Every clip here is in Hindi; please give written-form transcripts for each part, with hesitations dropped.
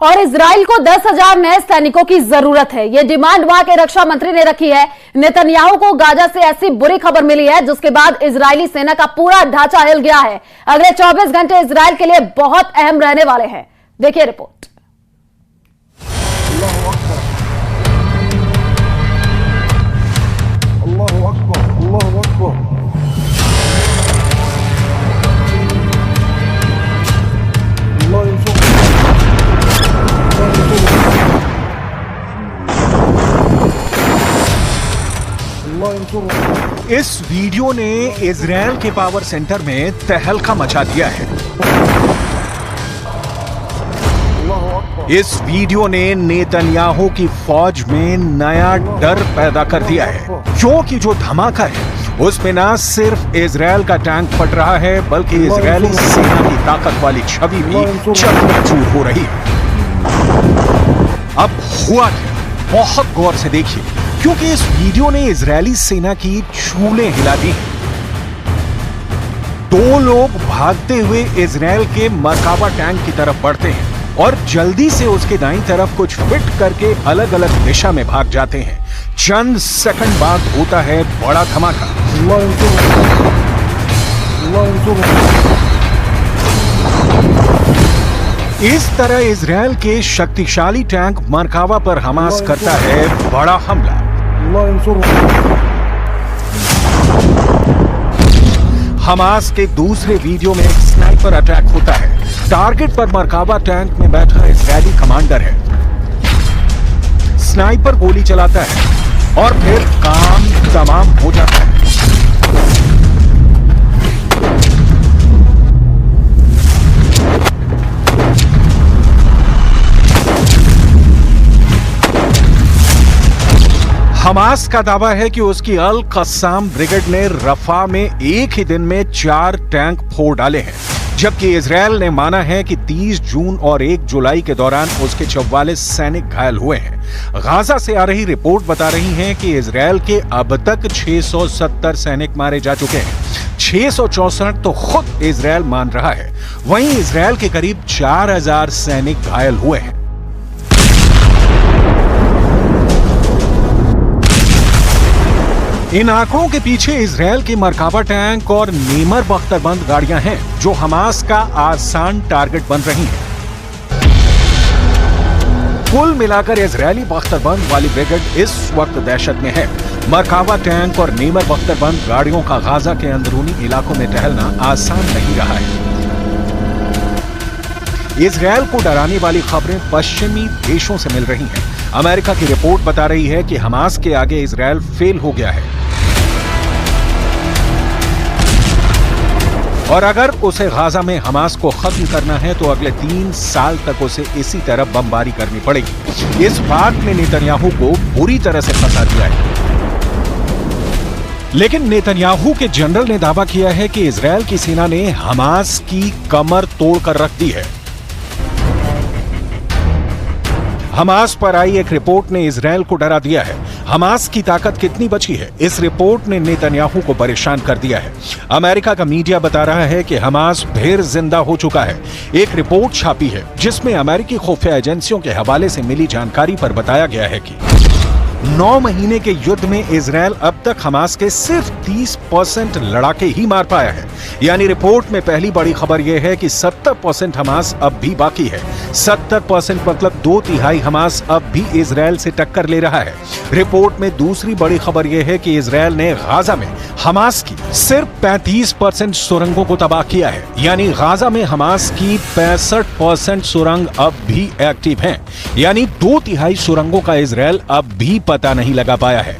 और इजराइल को 10,000 नए सैनिकों की जरूरत है। यह डिमांड वहां के रक्षा मंत्री ने रखी है। नेतन्याहू को गाजा से ऐसी बुरी खबर मिली है जिसके बाद इजरायली सेना का पूरा ढांचा हिल गया है। अगले 24 घंटे इजराइल के लिए बहुत अहम रहने वाले हैं। देखिए रिपोर्ट। अल्लाहू अकबर, अल्लाहू अकबर। इस वीडियो ने इजरायल के पावर सेंटर में तहलका मचा दिया है। इस वीडियो ने नेतन्याहू की फौज में नया डर पैदा कर दिया है, क्योंकि जो धमाका है उसमें ना सिर्फ इजरायल का टैंक फट रहा है बल्कि इजरायली सेना की ताकत वाली छवि भी चकनाचूर हो रही है। अब हुआ क्या, बहुत गौर से देखिए, क्योंकि इस वीडियो ने इजरायली सेना की चूलें हिला दी। दो लोग भागते हुए इजरायल के मरकाबा टैंक की तरफ बढ़ते हैं और जल्दी से उसके दाईं तरफ कुछ फिट करके अलग अलग दिशा में भाग जाते हैं। चंद सेकंड बाद होता है बड़ा धमाका। इस तरह इजरायल के शक्तिशाली टैंक मरकावा पर हमास करता है बड़ा हमला। हमास के दूसरे वीडियो में एक स्नाइपर अटैक होता है। टारगेट पर मरकाबा टैंक में बैठा इजरायली कमांडर है। स्नाइपर गोली चलाता है और फिर काम तमाम हो जाता है। हमास का दावा है कि उसकी अल कस्साम ब्रिगेड ने रफा में एक ही दिन में 4 टैंक फोड़ डाले हैं, जबकि इजरायल ने माना है कि 30 जून और 1 जुलाई के दौरान उसके 44 सैनिक घायल हुए हैं। गाजा से आ रही रिपोर्ट बता रही है कि इजरायल के अब तक 670 सैनिक मारे जा चुके हैं। 664 तो खुद इजरायल मान रहा है। वहीं इजरायल के करीब 4000 सैनिक घायल हुए हैं। इन आंकड़ों के पीछे इजरायल के मरकाबा टैंक और नेमर बख्तरबंद गाड़ियां हैं जो हमास का आसान टारगेट बन रही हैं। कुल मिलाकर इजरायली बख्तरबंद वाली ब्रिगेड इस वक्त दहशत में है। मरकाबा टैंक और नेमर बख्तरबंद गाड़ियों का गाजा के अंदरूनी इलाकों में टहलना आसान नहीं रहा है। इजरायल को डराने वाली खबरें पश्चिमी देशों से मिल रही हैं। अमेरिका की रिपोर्ट बता रही है कि हमास के आगे इजरायल फेल हो गया है और अगर उसे गाजा में हमास को खत्म करना है तो अगले 3 साल तक उसे इसी तरह बमबारी करनी पड़ेगी। इस बात ने नेतन्याहू को बुरी तरह से फंसा दिया है। लेकिन नेतन्याहू के जनरल ने दावा किया है कि इजरायल की सेना ने हमास की कमर तोड़कर रख दी है। हमास पर आई एक रिपोर्ट ने इजरायल को डरा दिया है। हमास की ताकत कितनी बची है, इस रिपोर्ट ने नेतन्याहू को परेशान कर दिया है। अमेरिका का मीडिया बता रहा है कि हमास फिर जिंदा हो चुका है। एक रिपोर्ट छापी है जिसमें अमेरिकी खुफिया एजेंसियों के हवाले से मिली जानकारी पर बताया गया है कि 9 महीने के युद्ध में इजरायल अब तक हमास के सिर्फ 30% लड़ाके ही मार पाया है। यानी रिपोर्ट में पहली बड़ी खबर यह है कि 70% हमास अब भी बाकी है। 70% मतलब 2/3 हमास अब भी इजरायल से टक्कर ले रहा है। रिपोर्ट में दूसरी बड़ी खबर यह है कि इजरायल ने गाजा में हमास की सिर्फ 35% सुरंगों को तबाह किया है। यानी गाजा में हमास की 65% सुरंग अब भी एक्टिव हैं। यानी 2/3 सुरंगों का इजरायल अब भी पता नहीं लगा पाया है।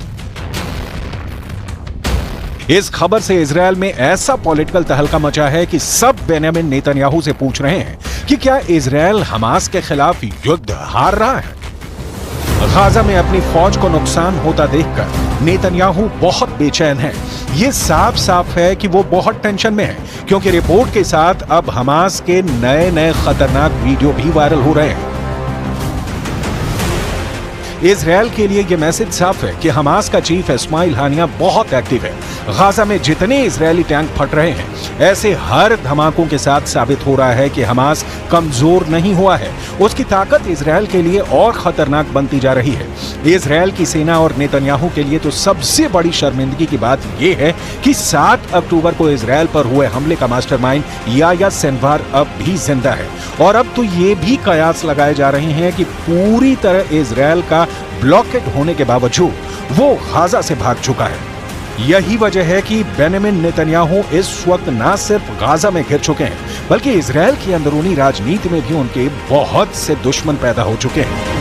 इस खबर से इजरायल में ऐसा पॉलिटिकल तहलका मचा है कि सब बेंयामिन नेतन्याहू से पूछ रहे हैं कि क्या इजरायल हमास के खिलाफ युद्ध हार रहा है। गाजा में अपनी फौज को नुकसान होता देखकर नेतन्याहू बहुत बेचैन है। ये साफ साफ है कि वो बहुत टेंशन में है, क्योंकि रिपोर्ट के साथ अब हमास के नए खतरनाक वीडियो भी वायरल हो रहे हैं। इजरायल के लिए यह मैसेज साफ है कि हमास का चीफ इस्माइल हानिया बहुत एक्टिव है। गाजा में जितने इजरायली टैंक फट रहे हैं, ऐसे हर धमाकों के साथ साबित हो रहा है कि हमास कमजोर नहीं हुआ है। उसकी ताकत इजरायल के लिए और खतरनाक बनती जा रही है। इजरायल की सेना और नेतन्याहू के लिए तो सबसे बड़ी शर्मिंदगी की बात यह है कि 7 अक्टूबर को इजरायल पर हुए हमले का मास्टरमाइंड याह्या सिनवार अब भी जिंदा है। और अब तो ये भी कयास लगाए जा रहे हैं कि पूरी तरह इजरायल का ब्लॉकेड होने के बावजूद वो गाजा से भाग चुका है। यही वजह है कि बेंजामिन नेतन्याहू इस वक्त न सिर्फ गाजा में घिर चुके हैं, बल्कि इजरायल की अंदरूनी राजनीति में भी उनके बहुत से दुश्मन पैदा हो चुके हैं।